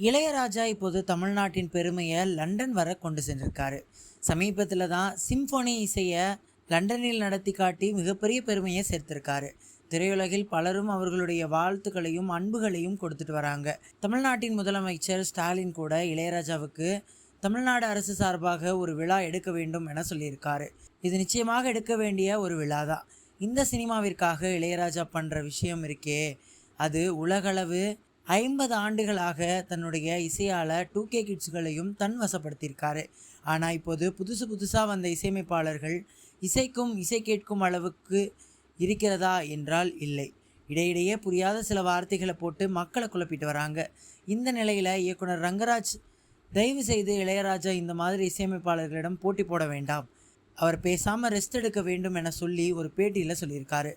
இளையராஜா இப்போது தமிழ்நாட்டின் பெருமையை லண்டன் வர கொண்டு சென்றிருக்காரு. சமீபத்தில் தான் சிம்பொனி இசையை லண்டனில் நடத்தி காட்டி மிகப்பெரிய பெருமையை சேர்த்திருக்காரு. திரையுலகில் பலரும் அவர்களுடைய வாழ்த்துக்களையும் அன்புகளையும் கொடுத்துட்டு வராங்க. தமிழ்நாட்டின் முதலமைச்சர் ஸ்டாலின் கூட இளையராஜாவுக்கு தமிழ்நாடு அரசு சார்பாக ஒரு விழா எடுக்க வேண்டும் என சொல்லியிருக்காரு. இது நிச்சயமாக எடுக்க வேண்டிய ஒரு விழா தான். இந்த சினிமாவிற்காக இளையராஜா பண்ணுற விஷயம் இருக்கே, அது உலகளவு 50 ஆண்டுகளாக தன்னுடைய இசையால் 2K கிட்ஸ்களையும் தன் வசப்படுத்தியிருக்காரு. ஆனால் இப்போது புதுசாக வந்த இசையமைப்பாளர்கள் இசைக்கும் இசை கேட்கும் அளவுக்கு இருக்கிறதா என்றால் இல்லை. இடையிடையே புரியாத சில வார்த்தைகளை போட்டு மக்களை குழப்பிட்டு வராங்க. இந்த நிலையில் இயக்குனர் ரங்கராஜ் தயவு செய்து இளையராஜா இந்த மாதிரி இசையமைப்பாளர்களிடம் போட்டி போட வேண்டாம், அவர் பேசாமல் ரெஸ்ட் எடுக்க வேண்டும் என சொல்லி ஒரு பேட்டியில் சொல்லியிருக்காரு.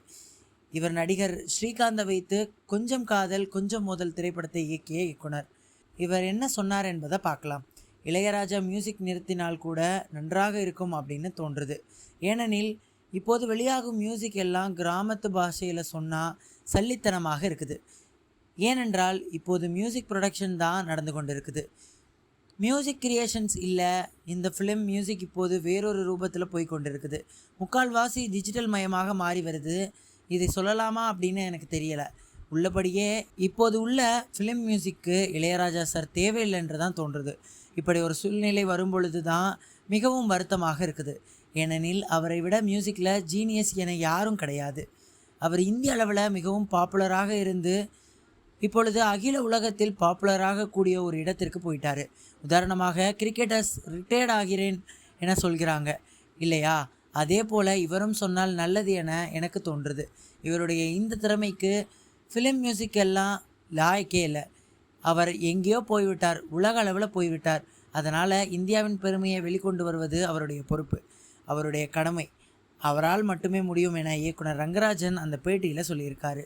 இவர் நடிகர் ஸ்ரீகாந்தை வைத்து கொஞ்சம் காதல் கொஞ்சம் மோதல் திரைப்படத்தை இயக்கிய இயக்குனர். இவர் என்ன சொன்னார் என்பதை பார்க்கலாம். இளையராஜா மியூசிக் நிறுத்தினால் கூட நன்றாக இருக்கும் அப்படின்னு தோன்றுது. ஏனெனில் இப்போது வெளியாகும் மியூசிக் எல்லாம் கிராமத்து பாஷையில் சொன்னால் சல்லித்தனமாக இருக்குது. ஏனென்றால் இப்போது மியூசிக் ப்ரொடக்ஷன் தான் நடந்து கொண்டு இருக்குது. மியூசிக் கிரியேஷன்ஸ் இல்லை. இந்த ஃபிலிம் மியூசிக் இப்போது வேறொரு ரூபத்தில் போய் கொண்டு இருக்குது. முக்கால்வாசி டிஜிட்டல் மயமாக மாறி வருது. இதை சொல்லலாமா அப்படின்னு எனக்கு தெரியலை. உள்ளபடியே இப்போது உள்ள ஃபிலிம் மியூசிக்கு இளையராஜா சார் தேவையில்லை என்று தான் தோன்றுது. இப்படி ஒரு சூழ்நிலை வரும்பொழுது தான் மிகவும் வருத்தமாக இருக்குது. ஏனெனில் அவரை விட மியூசிக்கில் ஜீனியஸ் என யாரும் கிடையாது. அவர் இந்திய அளவில் மிகவும் பாப்புலராக இருந்து இப்பொழுது அகில உலகத்தில் பாப்புலராக கூடிய ஒரு இடத்திற்கு போயிட்டார். உதாரணமாக கிரிக்கெட்டர்ஸ் ரிட்டையர்ட் ஆகிறேன் என சொல்கிறாங்க இல்லையா, அதே போல் இவரும் சொன்னால் நல்லது என எனக்கு தோன்றுது. இவருடைய இந்த திறமைக்கு ஃபிலிம் மியூசிக் எல்லாம் லாயக்கே இல்லை. அவர் எங்கேயோ போய்விட்டார், உலக அளவில் போய்விட்டார். அதனால் இந்தியாவின் பெருமையை வெளிக்கொண்டு வருவது அவருடைய பொறுப்பு, அவருடைய கடமை. அவரால் மட்டுமே முடியும் என இயக்குனர் ரங்கராஜன் அந்த பேட்டியில் சொல்லியிருக்காரு.